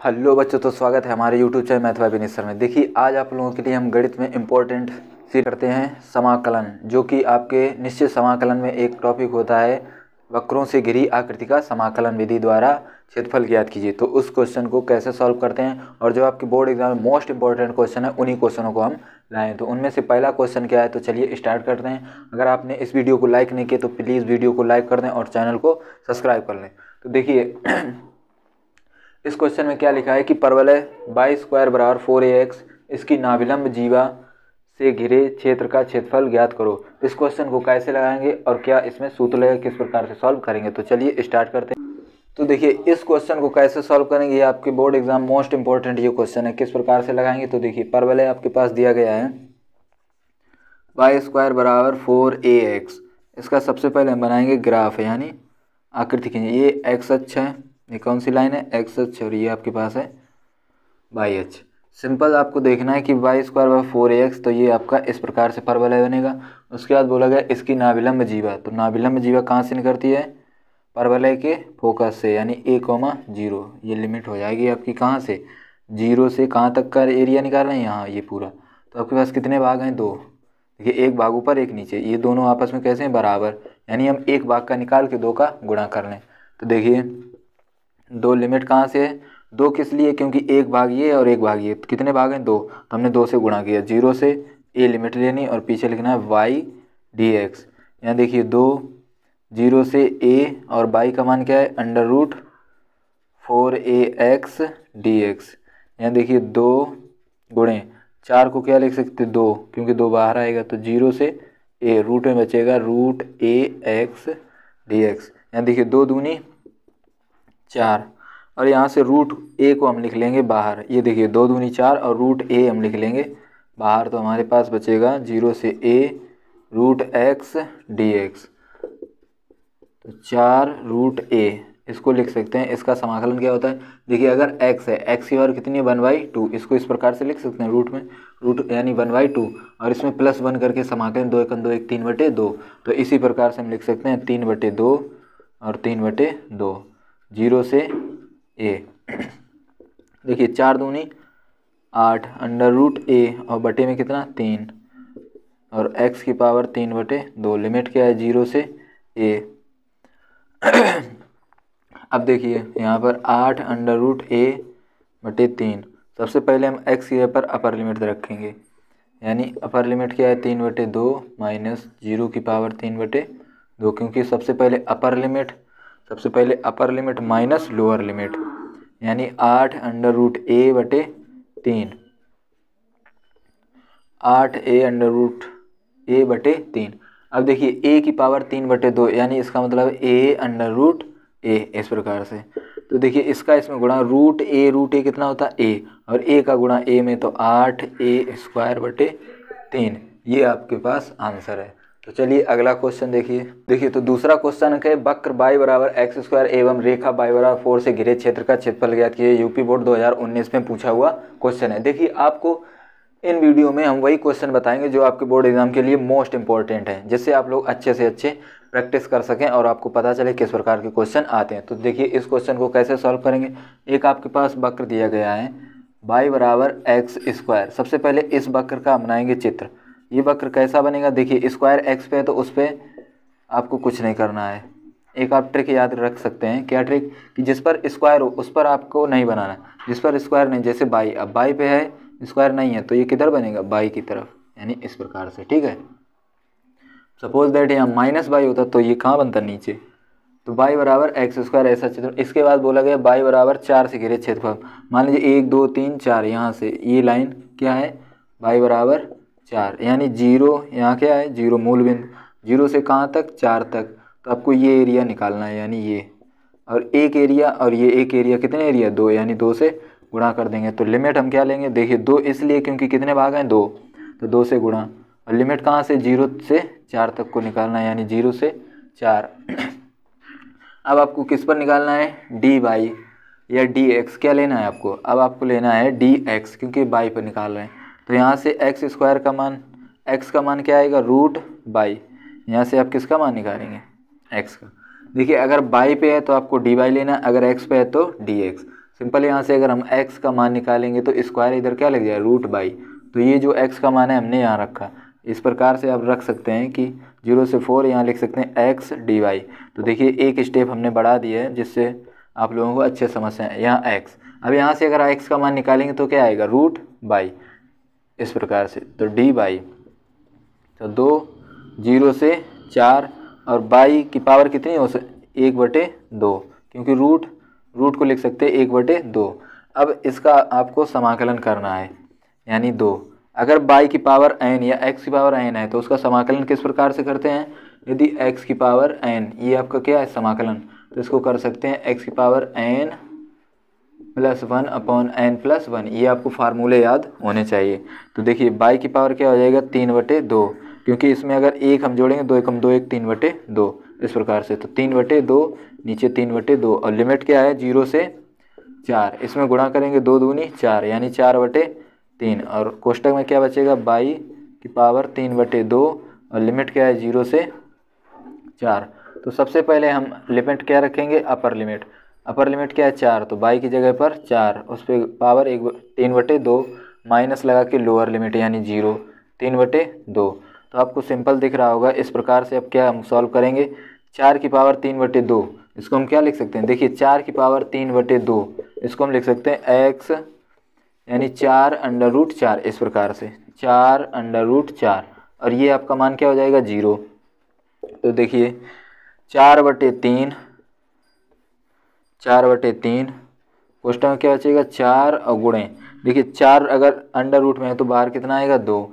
Hello बच्चों, तो स्वागत है हमारे YouTube channel math bye Vineet sir में। देखिए, आज आप लोगों के लिए हम गणित में इम्पोर्टेंट सी करते हैं समाकलन, जो कि आपके निश्चित समाकलन में एक टॉपिक होता है वक्रों से घिरी आकृति का समाकलन विधि द्वारा क्षेत्रफल ज्ञात कीजिए। तो उस क्वेश्चन को कैसे सॉल्व करते हैं और जो आपके बोर्ड एग्जाम में मोस्ट इंपॉर्टेंट क्वेश्चन है उन्हीं क्वेश्चनों को हम लाएँ। तो उनमें से पहला क्वेश्चन क्या है, तो चलिए स्टार्ट करते हैं। अगर आपने इस वीडियो को लाइक नहीं किया तो प्लीज़ वीडियो को लाइक कर दें और चैनल को सब्सक्राइब कर लें। तो देखिए इस क्वेश्चन में क्या लिखा है कि परवलय y² बराबर 4ax इसकी नाभिलंब जीवा से घिरे क्षेत्र का क्षेत्रफल ज्ञात करो। इस क्वेश्चन को कैसे लगाएंगे और क्या इसमें सूत्र लगेगा, किस प्रकार से सॉल्व करेंगे, तो चलिए स्टार्ट करते हैं। तो देखिए इस क्वेश्चन को कैसे सॉल्व करेंगे, ये आपके बोर्ड एग्जाम मोस्ट इंपॉर्टेंट ये क्वेश्चन है। किस प्रकार से लगाएंगे, तो देखिए परवलय आपके पास दिया गया है y² बराबर 4ax। इसका सबसे पहले हम बनाएंगे ग्राफ, यानी आकृति खींचेंगे। ये x अक्ष है, ये कौन सी लाइन है, x अक्ष, और ये आपके पास है y अक्ष। सिंपल आपको देखना है कि y² बराबर 4ax, तो ये आपका इस प्रकार से परवलय बनेगा। उसके बाद बोला गया इसकी नाभिलंब जीवा, तो नाभिलंब जीवा कहाँ से निकलती है, परवलय के फोकस से, यानी a, 0। ये लिमिट हो जाएगी आपकी कहाँ से, 0 से कहाँ तक का एरिया निकालना है, यहाँ ये पूरा। तो आपके पास कितने भाग हैं, 2। देखिए एक भाग ऊपर एक नीचे, ये दोनों आपस में कैसे हैं, बराबर, यानी हम एक भाग का निकाल के 2 का गुणा कर लें। तो देखिए 2 लिमिट कहाँ से है, 2 किस लिए, क्योंकि एक भाग ये और एक भाग ये, तो कितने भाग हैं, 2, तो हमने 2 से गुणा किया। 0 से a लिमिट लेनी और पीछे लिखना है y dx। यहाँ देखिए 2, 0 से a और y का मान क्या है, √4ax dx। यहाँ देखिए 2 गुणे 4 को क्या लिख सकते, 2, क्योंकि 2 बाहर आएगा, तो 0 से a, रूट में बचेगा √ax dx। यहाँ देखिए 2 दूनी 4, और यहाँ से √a को हम लिख लेंगे बाहर। ये देखिए 2 दूनी 4 और √a हम लिख लेंगे बाहर, तो हमारे पास बचेगा 0 से a √x dx। तो 4√a इसको लिख सकते हैं। इसका समाकलन क्या होता है, देखिए अगर x है, x की पावर कितनी है, 1/2, इसको इस प्रकार से लिख सकते हैं, रूट यानी 1/2, और इसमें +1 करके समाकलन 2 × 2 = 3/2। तो इसी प्रकार से हम लिख सकते हैं 3/2 और 3/2, 0 से a। देखिए 4 दूनी 8, √a और बटे में कितना, 3, और x की पावर 3/2, लिमिट क्या है, 0 से a। अब देखिए यहाँ पर 8 √a बटे 3। सबसे पहले हम x की पर अपर लिमिट रखेंगे, यानी अपर लिमिट क्या है, 3/2 माइनस 0 की पावर 3/2, क्योंकि सबसे पहले upper limit minus lower limit, यानी 8 √a बटे 3, 8a बटे 3। अब देखिए a की पावर 3/2, यानी इसका मतलब a √a, इस प्रकार से। तो देखिए इसका इसमें गुणा, √a कितना होता है, a, और a का गुणा a में, तो 8a² बटे 3। ये आपके पास आंसर है। तो चलिए अगला क्वेश्चन देखिए तो दूसरा क्वेश्चन है वक्र y बराबर x² एवं रेखा y बराबर 4 से घिरे क्षेत्र का क्षेत्रफल ज्ञात कीजिए। यूपी बोर्ड 2019 में पूछा हुआ क्वेश्चन है। देखिए आपको इन वीडियो में हम वही क्वेश्चन बताएंगे जो आपके बोर्ड एग्जाम के लिए मोस्ट इंपॉर्टेंट है, जिससे आप लोग अच्छे से अच्छे प्रैक्टिस कर सकें और आपको पता चले किस प्रकार के क्वेश्चन आते हैं। तो देखिए इस क्वेश्चन को कैसे सॉल्व करेंगे। एक आपके पास वक्र दिया गया है y बराबर x²। सबसे पहले इस वक्र का बनाएंगे चित्र। ये वक्र कैसा बनेगा, देखिए स्क्वायर x पे है, तो उस पर आपको कुछ नहीं करना है। एक आप ट्रिक याद रख सकते हैं, क्या ट्रिक, कि जिस पर स्क्वायर हो उस पर आपको नहीं बनाना, जिस पर स्क्वायर नहीं, जैसे y, अब y पे है स्क्वायर नहीं है, तो ये किधर बनेगा, y की तरफ, यानी इस प्रकार से, ठीक है। सपोज दैट यहाँ -y होता तो ये कहाँ बनता, नीचे। तो y बराबर x², ऐसा चित्र। इसके बाद बोला गया y बराबर 4 से घिरे क्षेत्रफल। मान लीजिए 1 2 3 4, यहाँ से ये लाइन क्या है, y बराबर 4, यानी 0, यहाँ क्या है, 0 मूल बिंदु, 0 से कहाँ तक, 4 तक। तो आपको ये एरिया निकालना है, यानी ये, और एक एरिया और ये एक एरिया, कितने एरिया, 2, यानी 2 से गुणा कर देंगे। तो लिमिट हम क्या लेंगे, देखिए 2 इसलिए क्योंकि कितने भाग हैं, 2, तो 2 से गुणा, और लिमिट कहाँ से, 0 से 4 तक को निकालना है, यानी 0 से 4। अब आपको किस पर निकालना है, dy या dx, क्या लेना है आपको, अब आपको लेना है dx, क्योंकि y पर निकाल रहे हैं। तो यहाँ से x² का मान, x का मान क्या आएगा, √y। यहाँ से आप किसका मान निकालेंगे, x का। देखिए अगर y पे है तो आपको dy लेना है, अगर x पे है तो dx। सिंपल यहाँ से अगर हम x का मान निकालेंगे तो स्क्वायर इधर क्या लग जाए रूट बाई, तो ये जो x का मान है हमने यहाँ रखा। इस प्रकार से आप रख सकते हैं कि 0 से 4 यहाँ लिख सकते हैं x dy। तो देखिए एक स्टेप हमने बढ़ा दिया है जिससे आप लोगों को अच्छे समझ आए। यहाँ x, अब यहाँ से अगर x का मान निकालेंगे तो क्या आएगा रूट बाई, इस प्रकार से। तो डी बाई, तो 2 0 से 4 और बाई की पावर कितनी हो सकती 1/2, क्योंकि रूट को लिख सकते हैं 1/2। अब इसका आपको समाकलन करना है, यानी 2। अगर बाई की पावर n या x की पावर n है तो उसका समाकलन किस प्रकार से करते हैं, यदि x की पावर n, ये आपका क्या है समाकलन, तो इसको कर सकते हैं x की पावर n + 1/n+1। ये आपको फार्मूले याद होने चाहिए। तो देखिए बाई की पावर क्या हो जाएगा 3/2, क्योंकि इसमें अगर 1 हम जोड़ेंगे 2 × 2 = 3/2, इस प्रकार से। तो 3/2 नीचे 3/2 और लिमिट क्या है 0 से 4, इसमें गुणा करेंगे 2 दूनी 4 यानी 4/3, और कोष्टक में क्या बचेगा बाई की पावर 3/2 और लिमिट क्या है 0 से 4। तो सबसे पहले हम लिमिट क्या रखेंगे अपर लिमिट क्या है 4, तो बाई की जगह पर 4, उस पर पावर 3/2 माइनस लगा के लोअर लिमिट यानी 0 3/2। तो आपको सिंपल दिख रहा होगा। इस प्रकार से अब क्या हम सॉल्व करेंगे, 4 की पावर 3/2, इसको हम क्या लिख सकते हैं, देखिए 4 की पावर 3/2 इसको हम लिख सकते हैं x यानी 4√4, इस प्रकार से 4√4, और ये आपका मान क्या हो जाएगा 0। तो देखिए 4/3 क्वेश्चन में क्या बचेगा 4 और गुणे, देखिए 4 अगर अंडर रूट में है तो बाहर कितना आएगा 2,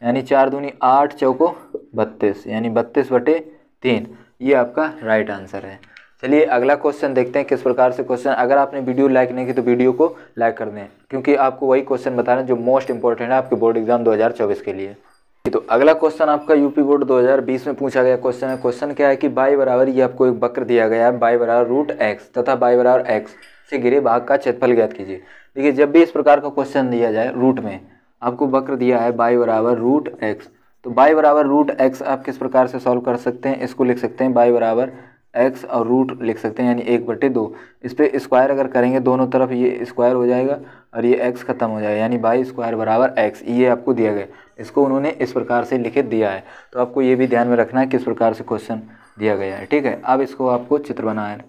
यानी 4 दूनी 8 चौको 32 यानी 32/3। ये आपका राइट आंसर है। चलिए अगला क्वेश्चन देखते हैं किस प्रकार से क्वेश्चन। अगर आपने वीडियो लाइक नहीं की तो वीडियो को लाइक कर दें, क्योंकि आपको वही क्वेश्चन बता रहे हैं जो मोस्ट इंपॉर्टेंट है आपके बोर्ड एग्जाम 2024 के लिए। तो अगला क्वेश्चन आपका यूपी बोर्ड 2020 में पूछा गया क्वेश्चन है। क्वेश्चन क्या है कि बाई बराबर, ये आपको एक वक्र दिया गया है, बाई बराबर √x तथा बाई बराबर x से घिरे भाग का क्षेत्रफल ज्ञात कीजिए। देखिए जब भी इस प्रकार का क्वेश्चन दिया जाए, रूट में आपको वक्र दिया है बाई बराबर √x, तो बाई बराबर √x आप किस प्रकार से सॉल्व कर सकते हैं, इसको लिख सकते हैं बाई बराबर x और रूट लिख सकते हैं यानी 1/2। इस पर स्क्वायर अगर करेंगे दोनों तरफ ये स्क्वायर हो जाएगा और ये x खत्म हो जाएगा, यानी बाई स्क्वायर बराबर x। ये आपको दिया गया, इसको उन्होंने इस प्रकार से लिखित दिया है। तो आपको ये भी ध्यान में रखना है किस प्रकार से क्वेश्चन दिया गया है, ठीक है। अब इसको आपको चित्र बनाना है,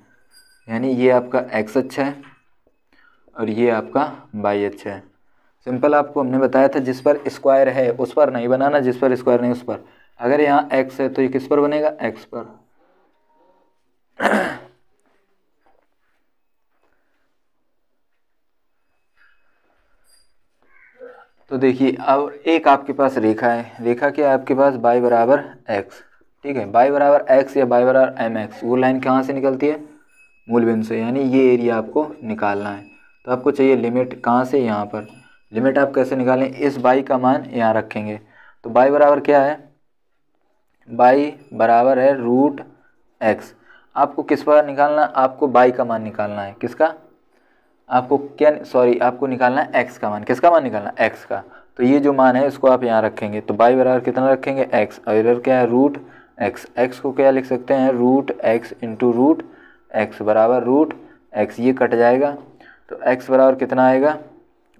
यानी ये आपका x अच्छा है और ये आपका y अच्छा है। सिंपल आपको हमने बताया था जिस पर स्क्वायर है उस पर नहीं बनाना, जिस पर स्क्वायर नहीं उस पर। अगर यहाँ x है तो ये किस पर बनेगा, x पर। तो देखिए अब एक आपके पास रेखा है, रेखा क्या है आपके पास बाई बराबर x, ठीक है। बाई बराबर x या बाई बराबर mx, वो लाइन कहाँ से निकलती है मूल बिंदु से, यानी ये एरिया आपको निकालना है। तो आपको चाहिए लिमिट कहाँ से, यहाँ पर। लिमिट आप कैसे निकालें, इस बाई का मान यहाँ रखेंगे। तो बाई बराबर क्या है, बाई बराबर है √x। आपको किस पर निकालना, आपको बाई का मान निकालना है, किसका, आपको क्या आपको निकालना है x का मान। किसका मान निकालना है, x का। तो ये जो मान है इसको आप यहाँ रखेंगे, तो बाई बराबर कितना रखेंगे x, और इधर क्या है √x। x को क्या लिख सकते हैं √x × √x बराबर √x, ये कट जाएगा। तो x बराबर कितना आएगा,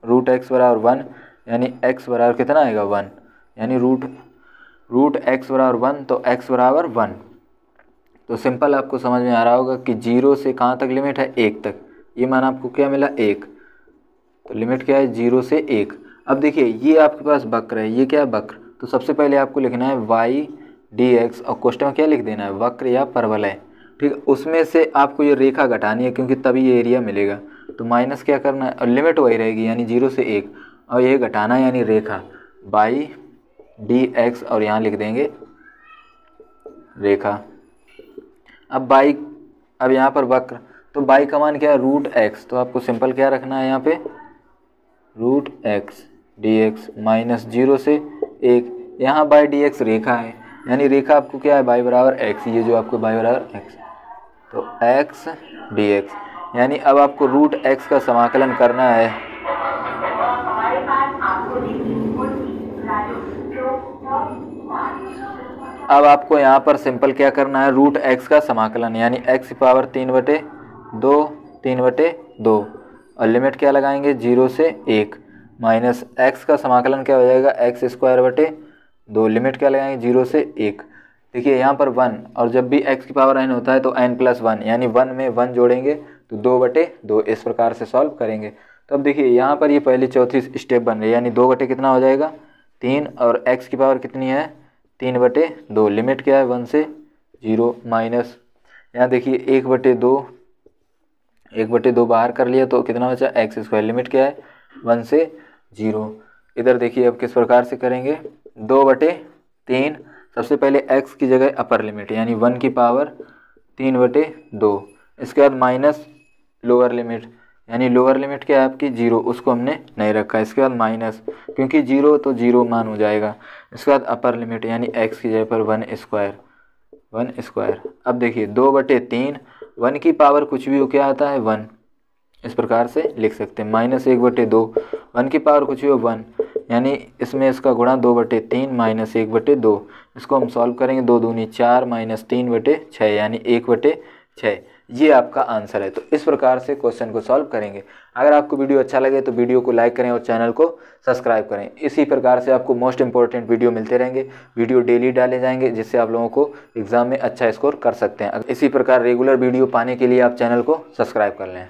√x बराबर 1, यानी x बराबर कितना आएगा 1, यानी √x बराबर 1, तो x बराबर 1। तो सिंपल आपको समझ में आ रहा होगा कि 0 से कहाँ तक लिमिट है, 1 तक। ये मान आपको क्या मिला 1, तो लिमिट क्या है 0 से 1। अब देखिए ये आपके पास वक्र है, ये क्या है वक्र। तो सबसे पहले आपको लिखना है y dx, और क्वेश्चन में क्या लिख देना है वक्र या परवलय, ठीक है। उसमें से आपको ये रेखा घटानी है क्योंकि तभी ये एरिया मिलेगा। तो माइनस क्या करना है, और लिमिट वही रहेगी यानी 0 से 1, और ये घटाना है यानी रेखा y dx, और यहाँ लिख देंगे रेखा। अब यहाँ पर वक्र, तो बाई का मान क्या है √x, तो आपको सिंपल क्या रखना है यहाँ पे √x dx माइनस 0 से 1। यहाँ बाई dx रेखा है, यानी रेखा आपको क्या है बाई बराबर x, ये जो आपको बाई बराबर x, तो x dx, यानी अब आपको √x का समाकलन करना है। अब आपको यहाँ पर सिंपल क्या करना है √x का समाकलन, यानी x की पावर 3/2 और लिमिट क्या लगाएंगे 0 से 1 माइनस एक्स का समाकलन क्या हो जाएगा एक्स स्क्वायर बटे 2, लिमिट क्या लगाएंगे 0 से 1। देखिए यहाँ पर 1 और जब भी x की पावर n होता है तो n+1 यानी 1 में 1 जोड़ेंगे तो 2/2 इस प्रकार से सॉल्व करेंगे। तो अब देखिए यहाँ पर ये पहली चौथी स्टेप बन रही है यानी 2 कितना हो जाएगा 3 और x की पावर कितनी है 3/2, लिमिट क्या है 1 से 0 माइनस यहाँ देखिए 1/2 बाहर कर लिया तो कितना बचा x², लिमिट क्या है 1 से 0। इधर देखिए अब किस प्रकार से करेंगे 2/3, सबसे पहले x की जगह अपर लिमिट यानी 1 की पावर 3/2, इसके बाद माइनस लोअर लिमिट यानी लोअर लिमिट क्या है आपकी 0, उसको हमने नहीं रखा, इसके बाद माइनस क्योंकि 0 तो 0 मान हो जाएगा, इसके बाद अपर लिमिट यानी x की जगह पर 1 स्क्वायर। अब देखिए 2/3, 1 की पावर कुछ भी हो क्या आता है 1, इस प्रकार से लिख सकते हैं माइनस 1/2, 1 की पावर कुछ भी हो 1 यानी इसमें इसका गुणा 2/3 माइनस 1/2, इसको हम सॉल्व करेंगे 2 दूनी 4 माइनस 3/6 यानी 1/6, ये आपका आंसर है। तो इस प्रकार से क्वेश्चन को सॉल्व करेंगे। अगर आपको वीडियो अच्छा लगे तो वीडियो को लाइक करें और चैनल को सब्सक्राइब करें। इसी प्रकार से आपको मोस्ट इंपॉर्टेंट वीडियो मिलते रहेंगे, वीडियो डेली डाले जाएंगे जिससे आप लोगों को एग्जाम में अच्छा स्कोर कर सकते हैं। इसी प्रकार रेगुलर वीडियो पाने के लिए आप चैनल को सब्सक्राइब कर लें।